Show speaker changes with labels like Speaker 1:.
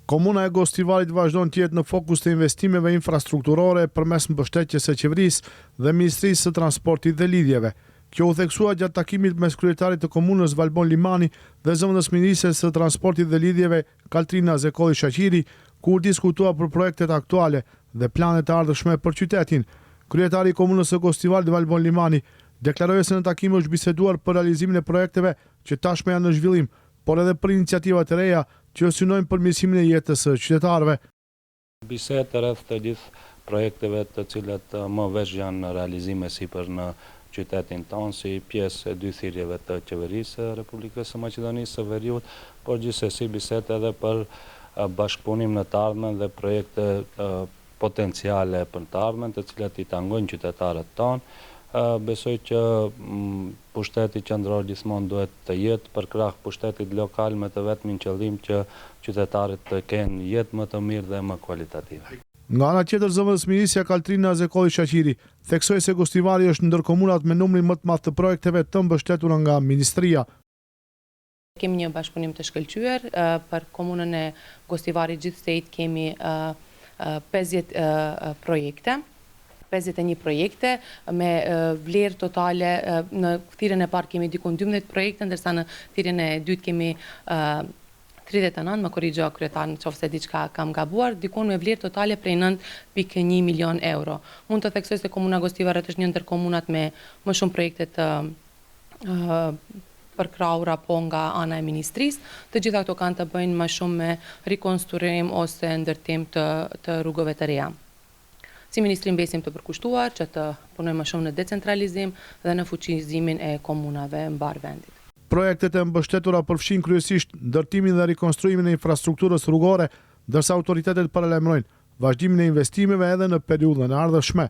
Speaker 1: Komuna e Gostivarit vazhdon të jetë në fokus të investimeve infrastrukturore përmes mbështetjes së qeverisë dhe Ministrisë së Transportit dhe Lidhjeve. Kjo u theksua gjatë takimit mes kryetarit të komunës Valbon Limani dhe zëvendës Ministres së Transportit dhe Lidhjeve Kaltrina Zekolli Shaqiri, ku u diskutua për projektet aktuale dhe planet e ardhshme për qytetin. Kryetari i komunës së Gostivarit Valbon Limani deklaroi se në takim është biseduar për realizimin e projekteve që tashmë janë në zhvillim, por edhe për iniciativat e reja që synojnë përmirësimin e jetës së qytetarëve.
Speaker 2: Bisedë rreth të gjithë projekteve të cilat më veç janë në realizime sipër në qytetin tonë, si pjesë e 2 thirrjeve të qeverisë së Republikës së Maqedonisë së Veriut, por gjithsesi bisedë edhe për bashkëpunim në të ardhmen dhe projekte potenciale për të ardhmen, të cilat i tangojnë qytetarët tonë. Besoj që pushteti qendror gjithmonë duhet të jetë për krah pushtetit lokal me të vetmin qëllim që qytetarët të kenë jetë më të mirë dhe më kualitative.
Speaker 1: Nga ana tjetër, zëvendës Ministrja Kaltrina Zekolli Shaqiri theksoi se Gostivari është ndër komunat me numrin më të madh të projekteve të mbështetura nga ministria.
Speaker 3: Kemi një bashkëpunim të shkëlqyer për komunën e Gostivarit gjithsej kemi 50 projekte. 51 projekte me vlerë totale. Në thirrjen e parë kemi diku 12 projekte, ndërsa në thirrjen e dytë kemi 39, më korrigjo kryetar nëse diçka kam gabuar, diku me vlerë totale prej 9.1 milion euro. Mund të theksoj se komuna Gostivaret është një ndër komunat me më shumë projekte të përkrahura po nga ana e ministrisë. Të gjitha këto kanë të bëjnë më shumë me rikonstruim ose ndërtim të rrugëve të reja. Si ministri mbesim të përkushtuar që të punojmë më shumë në decentralizim dhe në fuqizimin e komunave mbar vendit.
Speaker 1: Projektet e mbështetura përfshin kryesisht ndërtimin dhe rikonstruimin e infrastrukturës rrugore, ndërsa autoritetet paralajmërojnë vazhdimin e investimeve edhe në periudhën e ardhshme.